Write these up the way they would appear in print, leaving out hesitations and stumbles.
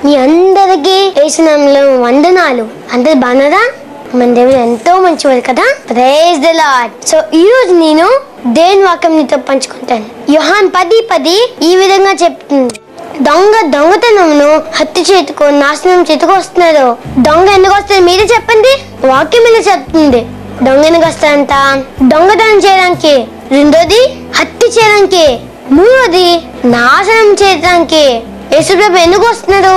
మీ అందరికీ యేసునామములో వందనాలు. అందరు బాగున్నారా? మన దేవుడు ఎంతో మంచివాడు కదా. Praise the lord. సో ఈ రోజు నేను దేవుని వాక్యం నీతో పంచుకుంటాను. యోహాన్ 10:10 ఈ విధంగా చెప్తుంది, దొంగతనమును హత్య చేతుకో నాశనం చేతుకు వస్తున్నారు. దొంగ ఎందుకు వస్తుంది మీరే చెప్పండి. వాక్యం ఇలా చెప్తుంది. దొంగ ఎందుకు వస్తారంట? దొంగతనం చేయడానికి, రెండోది హత్య చేయడానికి, మూడోది నాశనం చేయడానికి. యేసుప్రభు ఎందుకు వస్తున్నారు?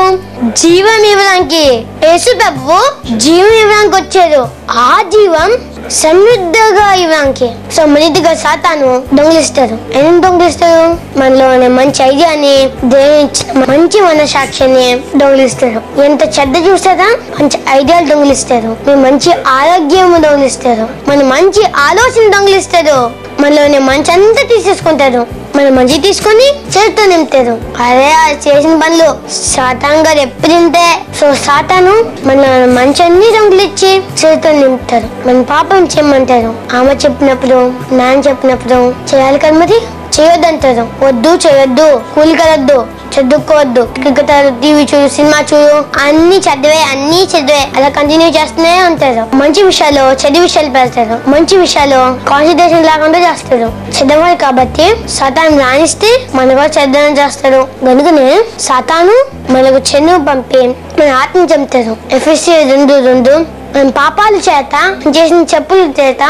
జీవం ఇవ్వడానికి. యేసుప్రభు జీవం ఇవ్వడానికి వచ్చారు. ఆ జీవం సమృద్ధిగా ఇవ్వడానికి. సమృద్ధిగా సాతాను దొంగిలిస్తారు. ఎందుకు దొంగిలిస్తారు? మనలోనే మంచి ఐడియాని, దేవుని ఇచ్చిన మంచి మనసాక్షిని దొంగిలిస్తారు. ఎంత చెడ్డ చూస్తారా? మంచి ఐడియాలు దొంగిలిస్తారు. మీ మంచి ఆరోగ్యం దొంగిలిస్తారు. మన మంచి ఆలోచన దొంగిలిస్తారు. మనలోనే మంచి అంతా తీసేసుకుంటారు. మన మంచి తీసుకొని చేతితో నింపుతారు. అదే చేసిన పనులు సాతాను గారు ఎప్పుడు తింటే, సో సాతాను మన మంచి అన్ని దొంగిలిచ్చి చేతితో నింపుతారు. మన పాపం చేయమంటారు. ఆమె చెప్పినప్పుడు, నాన్న చెప్పినప్పుడు చేయాలి కదా, మరి చేయొద్దు అంటారు. వద్దు, చేయొద్దు, కూలికెళ్ళొద్దు, చదువుకోవద్దు, క్రికెట్, టీవీ చూడు, సినిమా చూడు, అన్ని చదివే అలా కంటిన్యూ చేస్తూనే ఉంటారు. మంచి విషయాలు చెడు విషయాలు పెడతారు. మంచి విషయాలు కాన్సన్ట్రేషన్ లేకుండా చేస్తారు. చదవాలి కాబట్టి సాతాను రాణిస్తే మన కూడా చదవడం చేస్తారు. కనుకనే సాతాను మనకు చెన్ను పంపి మన ఆత్మ చంపుతారు. ఎఫెసీ 2:2 మన పాపాల చేత చేసిన చెప్పుల చేత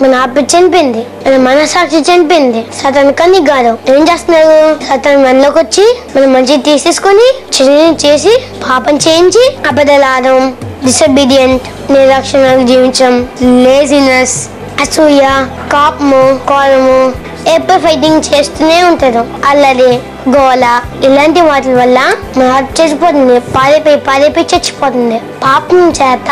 మన ఆత్మ చనిపోయింది, మన మనసాక్షి చనిపోయింది. సాతాను కన్నీ గారు ఏం చేస్తున్నారు? సాతాను మనలోకి వచ్చి మనం మంచి తీసేసుకొని చేసి పాపం చేయించి అబద్ధలాడడం, డిసొబీడియంట్, నిర్లక్ష్యంగా జీవించడం, లేజినెస్, అసూయ, కోపము, కోపము, ఎప్పుడు ఫైటింగ్ చేస్తూనే ఉంటారు. అల్లరి, గోల, ఇలాంటి వాటి వల్ల మన హార్ట్ చచ్చిపోతుంది. పారిపోయి చచ్చిపోతుంది. పాపం చేత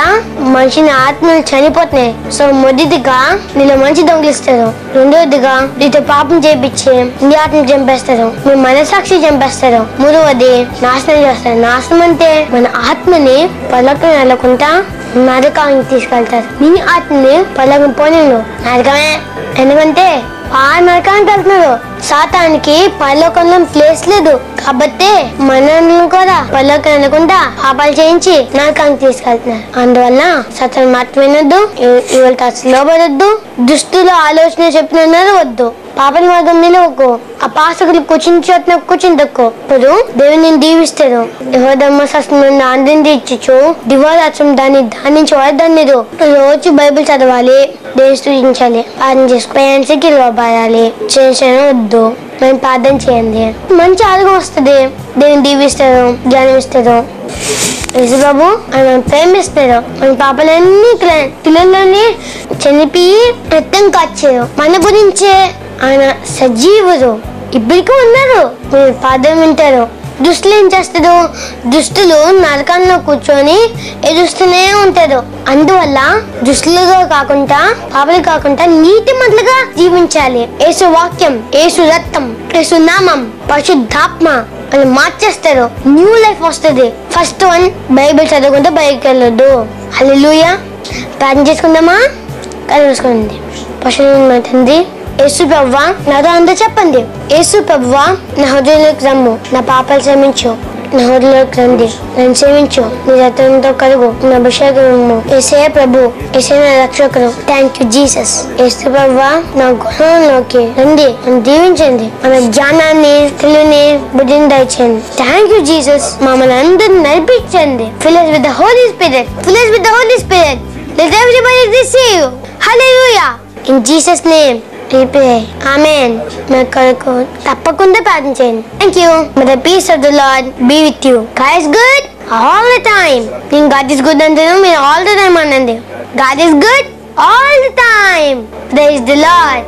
మనిషిని ఆత్మలు చనిపోతున్నాయి. సో మొదటిగా నీలో మంచి దొంగిలిస్తారు. రెండవదిగా నీతో పాపం చేపించి నీ ఆత్మ చంపేస్తారు. మీ మనసాక్షి చంపేస్తారు. మూడవది నాశనం చేస్తారు. నాశనం అంటే మన ఆత్మని పలకం వెళ్ళకుండా నరకానికి తీసుకెళ్తారు. నీ ఆత్మని పలకం పోనీను నరకమే. ఎందుకంటే ఆ నరకానికి వెళ్తున్నారు. సాతానికి పరలోకంలో ప్లేస్ లేదు కాబట్టి మనల్ని కూడా పరలోకం అనకుండా పాపాలు చేయించి నరకానికి తీసుకెళ్తున్నారు. అందువల్ల సాతాను మాట వినొద్దు, ఇవాళ అసలు పడొద్దు, దుస్తుల ఆలోచన చెప్పిన వద్దు, పాపల మార్గం నిలవకు, ఆ పాసకులు కూర్చుని తక్కువ. ఇప్పుడు దేవుని దీవిస్తారు. ధర్మశాస్త్రం ఆనంది ఇచ్చు దివారాత్రం దాన్ని ధ్యానించి వాడదాన్ని రోజు బైబిల్ చదవాలి, దేవుని స్తుతించాలి, ప్రార్థన చేసుకోవాలి, లోబాడాలి, చేసిన వద్దు, మేము ప్రార్థన చేయండి. మంచి ఆరోగ్యం వస్తుంది. దేవుని దీవిస్తారు, జ్ఞానం ఇస్తారు. యేసుబాబు ఆయన ప్రేమిస్తారు. మన పాపలన్నీ పిల్లలని చనిపి రక్తం కాచారు. మన గురించే ఆయన సజీవుడు. ఇప్పటికీ ఉన్నారు. మీరు ప్రార్థన వింటారు. దుస్తులు ఏం చేస్తారు? దుస్తులు నరకంలో కూర్చొని ఎదుస్తూనే ఉంటారు. అందువల్ల దుస్తులుగా కాకుండా, పాపలు కాకుండా నీతిమంతులుగా జీవించాలి. యేసు వాక్యం, యేసు రక్తం, యేసు నామం, పరిశుద్ధాత్మ అని మార్చేస్తారు. న్యూ లైఫ్ వస్తుంది. ఫస్ట్ వన్ బైబిల్ చదువుకుంటే బయటకు వెళ్ళొద్దు. హల్లెలూయా. ప్రార్థన చేసుకుందామా? కలుసుకుంది. పరిశుద్ధమైన తండ్రి, యేసు ప్రభువా నాతో అంతా చెప్పండి. యేసు ప్రభువా నా హృదయంలోకి రమ్ము, నా పాపాలు క్షమించు, నా హృదయంలోకి రండి, నన్ను క్షమించు, నీ రక్తంతో కలుగు, నా అభిషేకము. యేసయ్య ప్రభు, యేసయ్య నా రక్షకుడు. Thank you Jesus. యేసు ప్రభువా నా గృహంలోకి రండి, నన్ను దీవించండి, మన జ్ఞానాన్ని, తెలివిని, బుద్ధిని దయచేయండి. Thank you Jesus. మమ్మల్ని అందరిని నడిపించండి. Fill us with the Holy Spirit. Fill us with the Holy Spirit. Let everybody receive. Hallelujah. In Jesus' name. Amen. తప్పకుండా ప్రార్థన చేయండి. Thank you. May the peace of the Lord be with you. God is good all the time. నేను God is good అంటే మీరు all the time అనండి. God is good all the time. Praise the Lord.